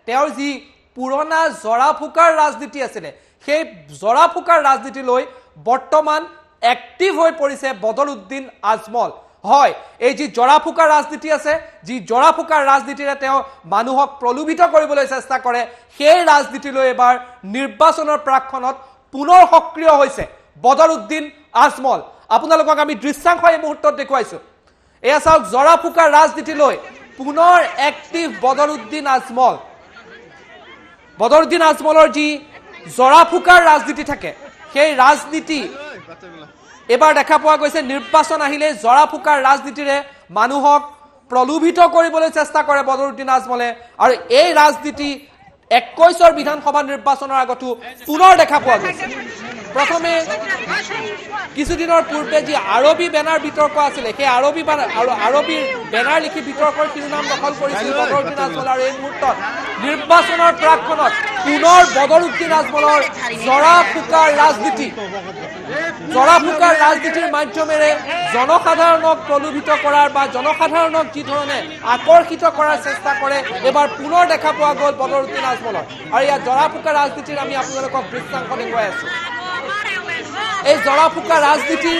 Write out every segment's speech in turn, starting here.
তেওঁৰ যি পুৰণা জৰা ফুকাৰ ৰাজনীতি আছিলে সেই জৰা ফুকাৰ ৰাজনীতিলৈ বৰ্তমান এক্টিভ হৈ পৰিছে বদৰুদ্দিন আজমল হয় এই যি জৰা ফুকাৰ ৰাজনীতি আছে যি জৰা ফুকাৰ ৰাজনীতিৰে তেওঁ মানুহক প্ৰলোভিত কৰিবলৈ চেষ্টা কৰে সেই ৰাজনীতিলৈ এবাৰ নিৰ্বাচনৰ প্ৰাক্ষণত পুনৰ সক্ৰিয় হৈছে বদৰুদ্দিন আজমল আপোনালোকক আমি দৃশ্যাংশ এই মুহূৰ্তত দেখুৱাইছো এয়া চাওক জৰা ফুকাৰ ৰাজনীতিলৈ পুনৰ এক্টিভ বদৰুদ্দিন আজমলৰ যি জৰা ফুকাৰ ৰাজনীতি থাকে সেই ৰাজনীতি এবাৰ দেখা পোৱা গৈছে নিৰ্বাচন আহিলে জৰা ফুকাৰ ৰাজনীতিৰে মানুহক প্ৰলোভিত কৰিবলৈ চেষ্টা কৰে বদৰুদ্দিন আজমলে আৰু এই ৰাজনীতি 21ৰ বিধানসভা নিৰ্বাচনৰ আগতো পুনৰ দেখা পোৱা গৈছে প্ৰথমে কিছুদিনৰ পূৰ্বে যি আৰবী বেনাৰ বিতৰ্ক আছিলে সেই আৰবী বেনাৰ লিখি বিতৰ্কৰ শিৰোনাম দখল কৰিছিল বদৰুদ্দিন আজমল আৰু এই মুহূৰ্তত নিৰ্বাচনৰ প্ৰাক্ষণত পুনৰ বদৰুদ্দিন আজমলৰ জৰা ফুকাৰ ৰাজনীতিৰ মাধ্যমেৰে জনসাধাৰণক প্ৰলোভিত কৰাৰ বা জনসাধাৰণক যি ধৰণে আকৰ্ষিত কৰাৰ চেষ্টা কৰে এবাৰ পুনৰ দেখা পোৱা গ'ল বদৰুদ্দিন আজমলৰ আৰু ইয়াত জৰা ফুকাৰ ৰাজনীতিৰ আমি আপোনালোকক দৃশ্যাংশ দেখুৱাই আছো এই জৰা ফুকাৰ ৰাজনীতিৰ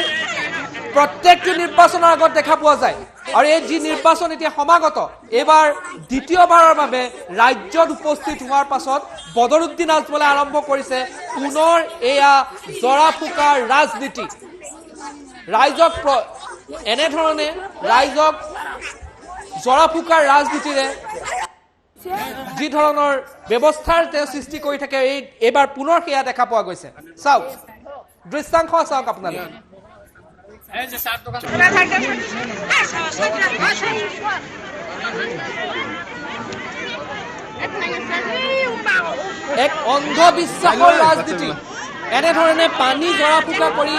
প্ৰত্যেকটো নিৰ্বাচনৰ আগত দেখা পোৱা যায় আৰু এই যি নিৰ্বাচন এতিয়া সমাগত এবাৰ দ্বিতীয়বাৰৰ বাবে ৰাজ্যত উপস্থিত হোৱাৰ পাছত বদৰুদ্দিন আজমলে আৰম্ভ কৰিছে পুনৰ এয়া জৰা ফুকাৰ ৰাজনীতি ৰাইজক এনেধৰণে ৰাইজক জৰা ফুকাৰ ৰাজনীতিৰে যি ধৰণৰ ব্যৱস্থাৰ তেওঁ সৃষ্টি কৰি থাকে এইবাৰ পুনৰ সেয়া দেখা পোৱা গৈছে চাওক দৃশ্যাংশ চাওক আপোনালোকে এক অন্ধবিশ্বাসৰ ৰাজনীতি এনেধৰণে পানী জৰা ফুকা কৰি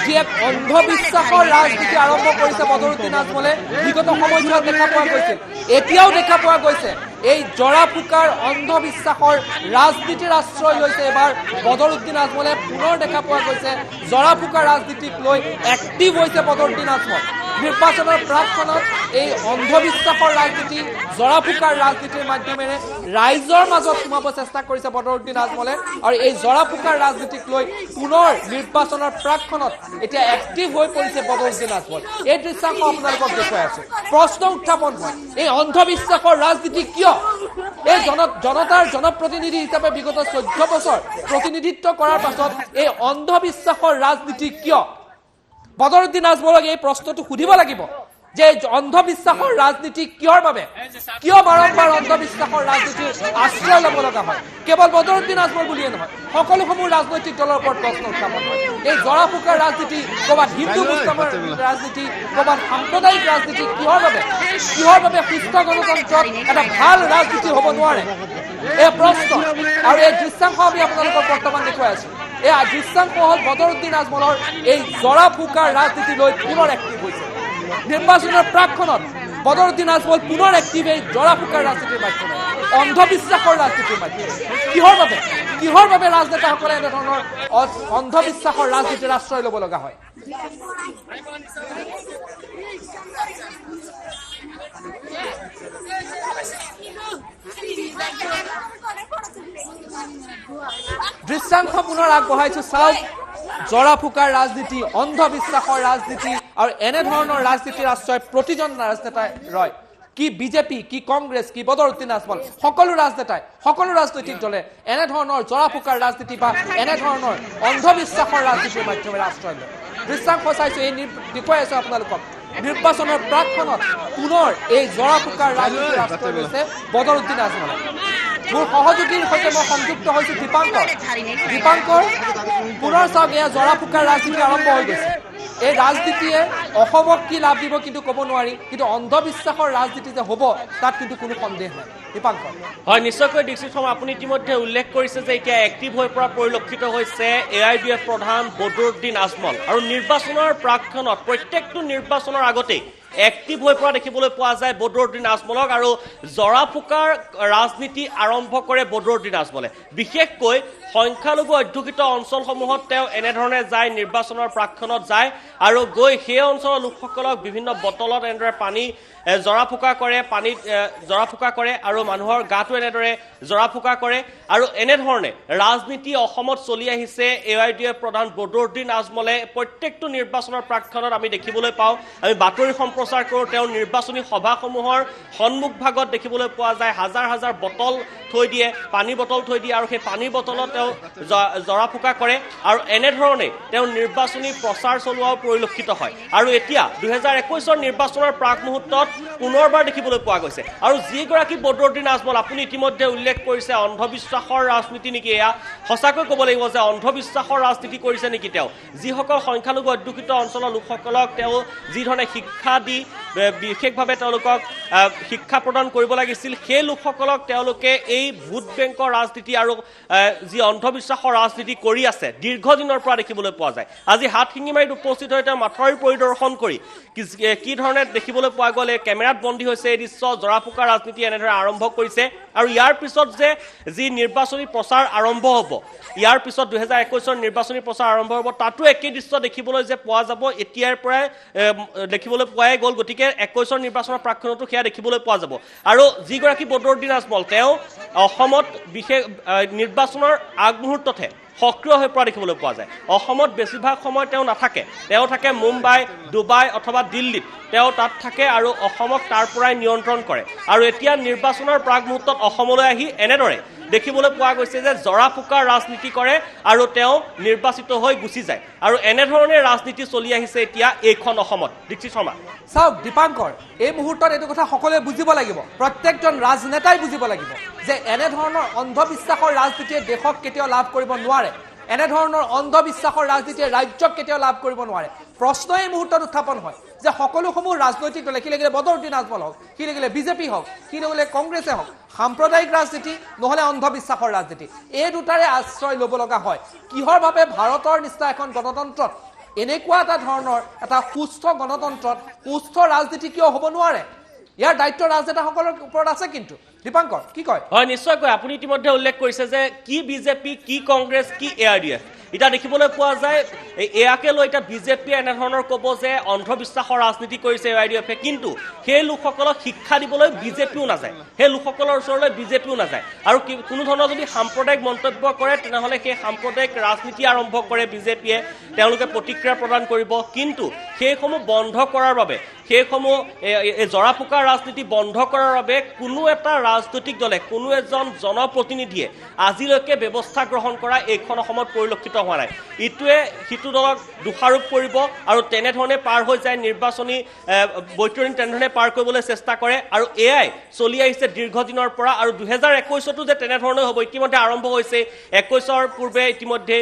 যি এক অন্ধবিশ্বাসৰ ৰাজনীতি আৰম্ভ কৰিছে বদৰুদ্দিন আজমলে বিগত সময়ছোৱাত দেখা পোৱা গৈছিল এতিয়াও দেখা পোৱা গৈছে এই জৰা ফুকাৰ অন্ধবিশ্বাসৰ ৰাজনীতিৰ আশ্ৰয় লৈছে এবাৰ বদৰুদ্দিন আজমলে পুনৰ দেখা পোৱা গৈছে জৰা ফুকাৰ ৰাজনীতিক লৈ এক্টিভ হৈছে বদৰুদ্দিন আজমল নিৰ্বাচনৰ প্ৰাক্ষণত এই অন্ধবিশ্বাসৰ ৰাজনীতি জৰা ফুকাৰ ৰাজনীতিৰ মাধ্যমেৰে ৰাইজৰ মাজত সোমাব চেষ্টা কৰিছে বদৰুদ্দিন আজমলে আৰু এই জৰা ফুকাৰ ৰাজনীতিক লৈ পুনৰ নিৰ্বাচনৰ প্ৰাক্ষণত এতিয়া এক্টিভ হৈ পৰিছে বদৰুদ্দিন আজমল এই দৃশ্যাংশ আপোনালোকক দেখুৱাই আছো প্ৰশ্ন উত্থাপন হয় এই অন্ধবিশ্বাসৰ ৰাজনীতি কিয় এই জনতাৰ জনপ্ৰতিনিধি হিচাপে বিগত 14 বছৰ প্ৰতিনিধিত্ব কৰাৰ পাছত এই অন্ধবিশ্বাসৰ ৰাজনীতি কিয় বদৰুদ্দিন আজমলক এই প্ৰশ্নটো সুধিব লাগিব যে অন্ধবিশ্বাসৰ ৰাজনীতি কিয়ৰ বাবে কিয় বাৰম্বাৰ অন্ধবিশ্বাসৰ ৰাজনীতিৰ আশ্ৰয় ল'ব লগা হয় কেৱল বদৰুদ্দিন আজমল বুলিয়ে নহয় সকলোসমূহ ৰাজনৈতিক দলৰ ওপৰত প্ৰশ্ন উত্থাপন হয় এই জৰা ফুকাৰ ৰাজনীতি ক'ৰবাত হিন্দু মুছলমানৰ ৰাজনীতি ক'ৰবাত সাম্প্ৰদায়িক ৰাজনীতি কিহৰ বাবে সুস্থ গণতন্ত্ৰত এটা ভাল ৰাজনীতি হ'ব নোৱাৰে এই প্ৰশ্ন আৰু এই দৃশ্যাংশ আমি আপোনালোকক বৰ্তমান দেখুৱাই আছো এই দৃশ্যাংশ হ'ল বদৰুদ্দিন আজমলৰ এই জৰা ফুকাৰ ৰাজনীতি লৈ পুনৰ এক্টিভ হৈছে নিৰ্বাচনৰ প্ৰাক্ষণত বদৰুদ্দিন আজমল পুনৰ এক্টিভ এই জৰা ফুকাৰ ৰাজনীতিৰ মাধ্যমে অন্ধবিশ্বাসৰ ৰাজনীতিৰ মাধ্যমে কিহৰ বাবে ৰাজনেতাসকলে এনেধৰণৰ অন্ধবিশ্বাসৰ ৰাজনীতিৰ আশ্ৰয় ল'ব লগা হয় দৃশ্যাংশ পুনৰ আগবঢ়াইছো চাওক জৰা ফুকাৰ ৰাজনীতি অন্ধবিশ্বাসৰ ৰাজনীতি আৰু এনেধৰণৰ ৰাজনীতিৰ আশ্ৰয় প্ৰতিজন ৰাজনেতাই ৰয় কি বিজেপি কি কংগ্ৰেছ কি বদৰুদ্দিন আজমল সকলো ৰাজনেতাই সকলো ৰাজনৈতিক দলে এনেধৰণৰ জৰা ফুকাৰ ৰাজনীতি বা এনেধৰণৰ অন্ধবিশ্বাসৰ ৰাজনীতিৰ মাধ্যমেৰে আশ্ৰয় লয় দৃশ্যাংশ চাইছো এই দেখুৱাই আছো আপোনালোকক নিৰ্বাচনৰ প্ৰাক্ষণত পুনৰ এই জৰা ফুকাৰ ৰাজনীতিৰ আশ্ৰয় লৈছে বদৰুদ্দিন আজমলে মোৰ সহযোগীৰ সৈতে মই সংযুক্ত হৈছো দীপাংকৰ পুনৰ চাওক এয়া জৰা ফুকাৰ ৰাজনীতি আৰম্ভ হৈ গৈছে এই ৰাজনীতিয়ে অসমক কি লাভ দিব কিন্তু ক'ব নোৱাৰি কিন্তু অন্ধবিশ্বাসৰ ৰাজনীতি যে হ'ব তাত কিন্তু কোনো সন্দেহ নাই দীপাংকৰ হয় নিশ্চয়কৈ দীক্ষিত শৰ্মা আপুনি ইতিমধ্যে উল্লেখ কৰিছে যে এতিয়া এক্টিভ হৈ পৰা পৰিলক্ষিত হৈছে AIBF প্ৰধান বদৰুদ্দিন আজমল আৰু নিৰ্বাচনৰ প্ৰাক্ষণত প্ৰত্যেকটো নিৰ্বাচনৰ আগতেই এক্টিভ হৈ পৰা দেখিবলৈ পোৱা যায় বদৰুদ্দিন আজমলক আৰু জৰা ফুকাৰ ৰাজনীতি আৰম্ভ কৰে বদৰুদ্দিন আজমলে বিশেষকৈ সংখ্যালঘু অধ্যুষিত অঞ্চলসমূহত তেওঁ এনেধৰণে যায় নিৰ্বাচনৰ প্ৰাক্ষণত যায় আৰু গৈ সেই অঞ্চলৰ লোকসকলক বিভিন্ন বটলত এনেদৰে পানী জৰা ফুকা কৰে, পানীত জৰা ফুকা কৰে আৰু মানুহৰ গাটো এনেদৰে জৰা ফুকা কৰে। আৰু এনেধৰণে ৰাজনীতি অসমত চলি আহিছে AIDF প্ৰধান বদৰুদ্দিন আজমলে। প্ৰত্যেকটো নিৰ্বাচনৰ প্ৰাক্ষণত আমি দেখিবলৈ পাওঁ, আমি বাতৰি সম্প্ৰচাৰ কৰোঁ, তেওঁৰ নিৰ্বাচনী সভাসমূহৰ সন্মুখ ভাগত দেখিবলৈ পোৱা যায় হাজাৰ হাজাৰ বটল থৈ দিয়ে, পানীৰ বটল থৈ দিয়ে আৰু সেই পানীৰ বটলত তেওঁ জৰা ফুকা কৰে আৰু এনেধৰণে তেওঁ নিৰ্বাচনী প্ৰচাৰ চলোৱাও পৰিলক্ষিত হয়। আৰু এতিয়া 2021 নিৰ্বাচনৰ প্ৰাক মুহূৰ্তত পুনৰবাৰ দেখিবলৈ পোৱা গৈছে। আৰু যিগৰাকী বদৰুদ্দিন আজমল, আপুনি ইতিমধ্যে উল্লেখ কৰিছে অন্ধবিশ্বাসৰ ৰাজনীতি নেকি এয়া? সঁচাকৈ ক'ব লাগিব যে অন্ধবিশ্বাসৰ ৰাজনীতি কৰিছে নেকি তেওঁ? যিসকল সংখ্যালঘু অধ্যুষিত অঞ্চলৰ লোকসকলক তেওঁ যিধৰণে শিক্ষা দি বিশেষভাৱে তেওঁলোকক শিক্ষা প্ৰদান কৰিব লাগিছিল, সেই লোকসকলক তেওঁলোকে এই ভোট বেংকৰ ৰাজনীতি আৰু যি অন্ধবিশ্বাসৰ ৰাজনীতি কৰি আছে দীৰ্ঘদিনৰ পৰা দেখিবলৈ পোৱা যায়। আজি হাত শিঙিমাৰীত উপস্থিত হৈ তেওঁ মাথাউৰি পৰিদৰ্শন কৰি কি ধৰণে দেখিবলৈ পোৱা গ'ল, কেমেৰাত বন্দী হৈছে এই দৃশ্য। জৰা ফুকা ৰাজনীতি এনেদৰে আৰম্ভ কৰিছে আৰু ইয়াৰ পিছত যে যি নিৰ্বাচনী প্ৰচাৰ আৰম্ভ হ'ব, ইয়াৰ পিছত 2021 নিৰ্বাচনী প্ৰচাৰ আৰম্ভ হ'ব, তাতো একেই দৃশ্য দেখিবলৈ যে পোৱা যাব এতিয়াৰ পৰাই দেখিবলৈ পোৱাই গ'ল। গতিকে 21 নিৰ্বাচনৰ প্ৰাক্ষণতো সেয়া দেখিবলৈ পোৱা যাব। আৰু যিগৰাকী বদৰুদ্দিন আজমল, তেওঁ অসমত বিশেষ নিৰ্বাচনৰ আগমুহূৰ্ততহে সক্ৰিয় হৈ পৰা দেখিবলৈ পোৱা যায়। অসমত বেছিভাগ সময় তেওঁ নাথাকে, তেওঁ থাকে মুম্বাই, ডুবাই অথবা দিল্লীত, তেওঁ তাত থাকে আৰু অসমক তাৰ পৰাই নিয়ন্ত্ৰণ কৰে। আৰু এতিয়া নিৰ্বাচনৰ প্ৰাক মুহূৰ্তত অসমলৈ আহি এনেদৰে দেখিবলৈ পোৱা গৈছে যে জৰা ফুকাৰ ৰাজনীতি কৰে আৰু তেওঁ নিৰ্বাচিত হৈ গুচি যায়। আৰু এনেধৰণে ৰাজনীতি চলি আহিছে এতিয়া এইখন অসমত। দীক্ষিত শৰ্মা, চাওক দীপাংকৰ, এই মুহূৰ্তত এইটো কথা সকলোৱে বুজিব লাগিব, প্ৰত্যেকজন ৰাজনেতাই বুজিব লাগিব যে এনেধৰণৰ অন্ধবিশ্বাসৰ ৰাজনীতিয়ে দেশক কেতিয়াও লাভ কৰিব নোৱাৰে। এনেধৰণৰ অন্ধবিশ্বাসৰ ৰাজনীতিয়ে ৰাজ্যক কেতিয়াও লাভ কৰিব নোৱাৰে। প্ৰশ্ন এই মুহূৰ্তত উত্থাপন হয় যে সকলোসমূহ ৰাজনৈতিক দলে, সি লাগিলে বদৰুদ্দিন আজমল হওক, সি লাগিলে বিজেপি হওক, সি লাগিলে কংগ্ৰেছে হওক, সাম্প্ৰদায়িক ৰাজনীতি নহ'লে অন্ধবিশ্বাসৰ ৰাজনীতি, এই দুটাৰে আশ্ৰয় ল'ব লগা হয়। কিহৰ বাবে ভাৰতৰ নিচিনা এখন গণতন্ত্ৰত, এনেকুৱা এটা ধৰণৰ এটা সুস্থ গণতন্ত্ৰত সুস্থ ৰাজনীতি কিয় হ'ব নোৱাৰে? ইয়াৰ দায়িত্ব ৰাজনেতাসকলৰ ওপৰত আছে। কিন্তু দীপাংকৰ কি কয়? হয়, নিশ্চয়কৈ। আপুনি ইতিমধ্যে উল্লেখ কৰিছে যে কি বিজেপি, কি কংগ্ৰেছ, কি AIDF। এতিয়া দেখিবলৈ পোৱা যায় এয়াকে লৈ এতিয়া বিজেপিয়ে এনেধৰণৰ ক'ব যে অন্ধবিশ্বাসৰ ৰাজনীতি কৰিছে AIDFে, কিন্তু সেই লোকসকলক শিক্ষা দিবলৈ বিজেপিও নাযায়, সেই লোকসকলৰ ওচৰলৈ বিজেপিও নাযায়। আৰু কোনো ধৰণৰ যদি সাম্প্ৰদায়িক মন্তব্য কৰে তেনেহ'লে সেই সাম্প্ৰদায়িক ৰাজনীতি আৰম্ভ কৰে বিজেপিয়ে, তেওঁলোকে প্ৰতিক্ৰিয়া প্ৰদান কৰিব। কিন্তু সেইসমূহ বন্ধ কৰাৰ বাবে, সেইসমূহ জৰা ফুকাৰ ৰাজনীতি বন্ধ কৰাৰ বাবে কোনো এটা ৰাজনৈতিক দলে, কোনো এজন জনপ্ৰতিনিধিয়ে আজিলৈকে ব্যৱস্থা গ্ৰহণ কৰা এইখন অসমত পৰিলক্ষিত হোৱা নাই। ইটোৱে সিটো দলক দোষাৰোপ কৰিব আৰু তেনেধৰণে পাৰ হৈ যায় নিৰ্বাচনী বৈতৰণি, তেনেধৰণে পাৰ কৰিবলৈ চেষ্টা কৰে। আৰু এয়াই চলি আহিছে দীৰ্ঘদিনৰ পৰা। আৰু 2021তো যে তেনেধৰণে হ'ব ইতিমধ্যে আৰম্ভ হৈছে। 21ৰ পূৰ্বে ইতিমধ্যে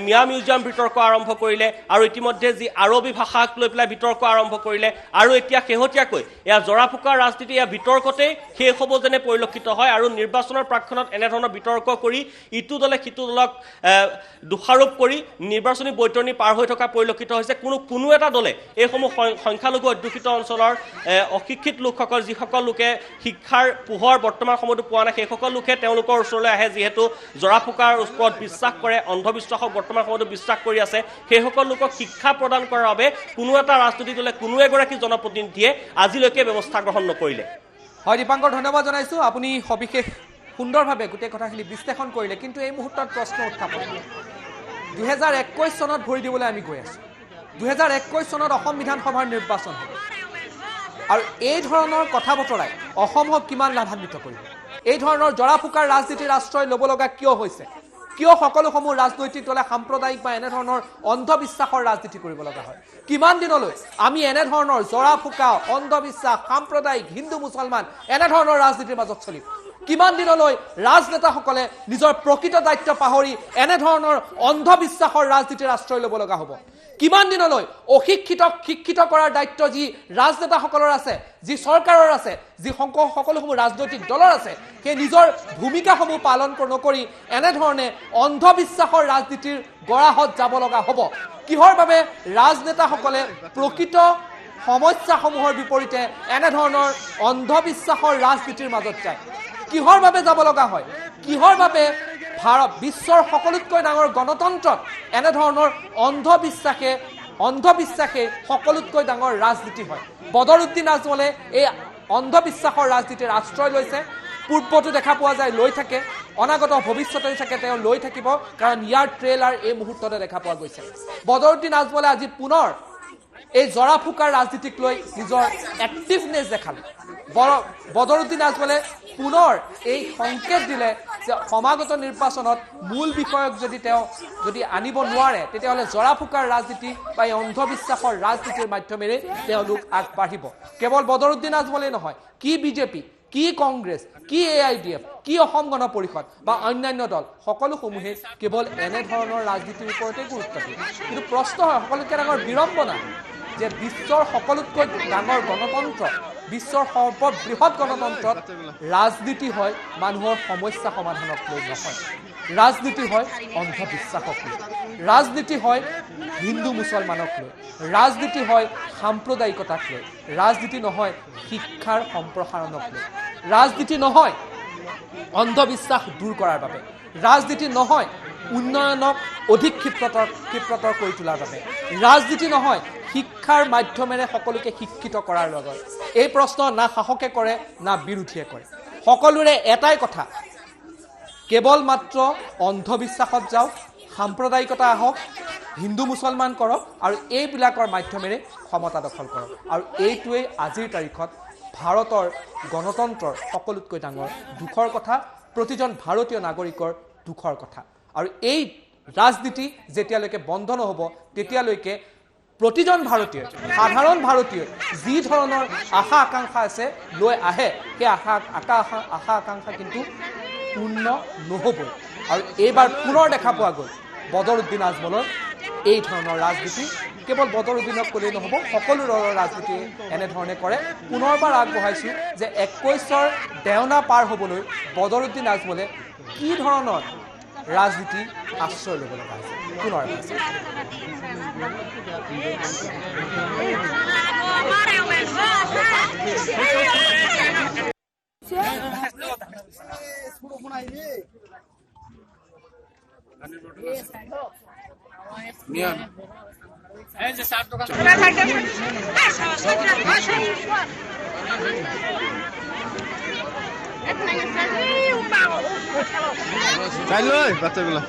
মিয়া মিউজিয়াম বিতৰ্ক আৰম্ভ কৰিলে আৰু ইতিমধ্যে যি আৰবী ভাষাক লৈ পেলাই বিতৰ্ক আৰম্ভ কৰিলে আৰু এতিয়া শেহতীয়াকৈ এয়া জৰা ফুকাৰ ৰাজনীতি এয়া বিতৰ্কতেই শেষ হ'ব যেনে পৰিলক্ষিত হয়। আৰু নিৰ্বাচনৰ প্ৰাক্ষণত এনেধৰণৰ বিতৰ্ক কৰি ইটো দলে সিটো দলক দোষাৰোপ কৰি নিৰ্বাচনী বৈতৰণি পাৰ হৈ থকা পৰিলক্ষিত হৈছে। কোনো এটা দলে এইসমূহ সংখ্যালঘু অধ্যুষিত অঞ্চলৰ অশিক্ষিত লোকসকল, যিসকল লোকে শিক্ষাৰ পোহৰ বৰ্তমান সময়তো পোৱা নাই, সেইসকল লোকে তেওঁলোকৰ ওচৰলৈ আহে, যিহেতু জৰা ফুকাৰ ওপৰত বিশ্বাস কৰে, অন্ধবিশ্বাসক বৰ্তমান সময়তো বিশ্বাস কৰি আছে, সেইসকল লোকক শিক্ষা প্ৰদান কৰাৰ বাবে কোনো এটা ৰাজনৈতিক দলে, কোনো এগৰাকী জনপ্ৰতিনিধিয়ে আজিলৈকে ব্যৱস্থা গ্ৰহণ নকৰিলে। হয় দীপাংকৰ, ধন্যবাদ জনাইছোঁ। আপুনি সবিশেষ সুন্দৰভাৱে গোটেই কথাখিনি বিশ্লেষণ কৰিলে। কিন্তু এই মুহূৰ্তত প্ৰশ্ন উত্থাপন, 2021 চনত ভৰি দিবলৈ আমি গৈ আছোঁ। 2021 চনত অসম বিধানসভাৰ নিৰ্বাচন হ'ব আৰু এই ধৰণৰ কথা বতৰাই অসমক কিমান লাভান্বিত কৰিব? এই ধৰণৰ জৰা ফুকাৰ ৰাজনীতিৰ আশ্ৰয় ল'ব লগা কিয় হৈছে? কিয় সকলোসমূহ ৰাজনৈতিক দলে সাম্প্ৰদায়িক বা এনেধৰণৰ অন্ধবিশ্বাসৰ ৰাজনীতি কৰিব লগা হয়? কিমান দিনলৈ আমি এনেধৰণৰ জৰা ফুকা, অন্ধবিশ্বাস, সাম্প্ৰদায়িক, হিন্দু মুছলমান এনেধৰণৰ ৰাজনীতিৰ মাজত চলিম? কিমান দিনলৈ ৰাজনেতাসকলে নিজৰ প্ৰকৃত দায়িত্ব পাহৰি এনেধৰণৰ অন্ধবিশ্বাসৰ ৰাজনীতিৰ আশ্ৰয় ল'ব লগা হ'ব? কিমান দিনলৈ অশিক্ষিতক শিক্ষিত কৰাৰ দায়িত্ব যি ৰাজনেতাসকলৰ আছে, যি চৰকাৰৰ আছে, যি সকলোসমূহ ৰাজনৈতিক দলৰ আছে, সেই নিজৰ ভূমিকাসমূহ পালন নকৰি এনেধৰণে অন্ধবিশ্বাসৰ ৰাজনীতিৰ গৰাহত যাব লগা হ'ব? কিহৰ বাবে ৰাজনেতাসকলে প্ৰকৃত সমস্যাসমূহৰ বিপৰীতে এনেধৰণৰ অন্ধবিশ্বাসৰ ৰাজনীতিৰ মাজত যায়? কিহৰ বাবে যাব লগা হয়? কিহৰ বাবে বিশ্বৰ সকলোতকৈ ডাঙৰ গণতন্ত্ৰত এনেধৰণৰ অন্ধবিশ্বাসে সকলোতকৈ ডাঙৰ ৰাজনীতি হয়? বদৰুদ্দিন আজমলে এই অন্ধবিশ্বাসৰ ৰাজনীতিৰ আশ্ৰয় লৈছে। পূৰ্বতো দেখা পোৱা যায় লৈ থাকে, অনাগত ভৱিষ্যতে চাগে তেওঁ লৈ থাকিব, কাৰণ ইয়াৰ ট্ৰেইলাৰ এই মুহূৰ্ততে দেখা পোৱা গৈছে। বদৰুদ্দিন আজমলে আজি পুনৰ এই জৰা ফুকাৰ ৰাজনীতিক লৈ নিজৰ এক্টিভনেছ দেখালে। বদৰুদ্দিন আজমলে পুনৰ এই সংকেত দিলে যে সমাগত নিৰ্বাচনত মূল বিষয়ক যদি আনিব নোৱাৰে, তেতিয়াহ'লে জৰা ফুকাৰ ৰাজনীতি বা এই অন্ধবিশ্বাসৰ ৰাজনীতিৰ মাধ্যমেৰে তেওঁলোক আগবাঢ়িব। কেৱল বদৰুদ্দিন আজমলেই নহয়, কি বিজেপি, কি কংগ্ৰেছ, কি AIDF, কি অসম গণ পৰিষদ বা অন্যান্য দল, সকলোসমূহে কেৱল এনেধৰণৰ ৰাজনীতিৰ ওপৰতে গুৰুত্ব দিয়ে। কিন্তু প্ৰশ্ন হয়, সকলোতকৈ ডাঙৰ বিড়ম্বনা যে বিশ্বৰ সকলোতকৈ ডাঙৰ গণতন্ত্ৰ, বিশ্বৰ সৰ্ববৃহৎ গণতন্ত্ৰত ৰাজনীতি হয় মানুহৰ সমস্যা সমাধানক লৈ নহয়, ৰাজনীতি হয় অন্ধবিশ্বাসক লৈ, ৰাজনীতি হয় হিন্দু মুছলমানক লৈ, ৰাজনীতি হয় সাম্প্ৰদায়িকতাক লৈ, ৰাজনীতি নহয় শিক্ষাৰ সম্প্ৰসাৰণক লৈ, ৰাজনীতি নহয় অন্ধবিশ্বাস দূৰ কৰাৰ বাবে, ৰাজনীতি নহয় উন্নয়নক অধিক ক্ষিপ্ৰতৰ কৰি তোলাৰ বাবে, ৰাজনীতি নহয় শিক্ষাৰ মাধ্যমেৰে সকলোকে শিক্ষিত কৰাৰ লগত। এই প্ৰশ্ন না শাসকে কৰে না বিৰোধীয়ে কৰে। সকলোৰে এটাই কথা, কেৱল মাত্ৰ অন্ধবিশ্বাসত যাওক, সাম্প্ৰদায়িকতা আহক, হিন্দু মুছলমান কৰক আৰু এইবিলাকৰ মাধ্যমেৰে ক্ষমতা দখল কৰক। আৰু এইটোৱেই আজিৰ তাৰিখত ভাৰতৰ গণতন্ত্ৰৰ সকলোতকৈ ডাঙৰ দুখৰ কথা, প্ৰতিজন ভাৰতীয় নাগৰিকৰ দুখৰ কথা। আৰু এই ৰাজনীতি যেতিয়ালৈকে বন্ধ নহ'ব, তেতিয়ালৈকে প্ৰতিজন ভাৰতীয়, সাধাৰণ ভাৰতীয় যি ধৰণৰ আশা আকাংক্ষা আছে লৈ আহে, সেই আশা আকাংক্ষা কিন্তু পূৰ্ণ নহ'বই। আৰু এইবাৰ পুনৰ দেখা পোৱা গ'ল বদৰুদ্দিন আজমলৰ এই ধৰণৰ ৰাজনীতি। কেৱল বদৰুদ্দিনক ক'লেই নহ'ব, সকলো দলৰ ৰাজনীতি এনেধৰণে কৰে। পুনৰবাৰ আগবঢ়াইছোঁ যে 21ৰ দেওনা পাৰ হ'বলৈ বদৰুদ্দিন আজমলে কি ধৰণৰ ৰাজনীতি আশ্ৰয় ল'ব লগা হৈছে। পুনৰ বাচ্চাগুলো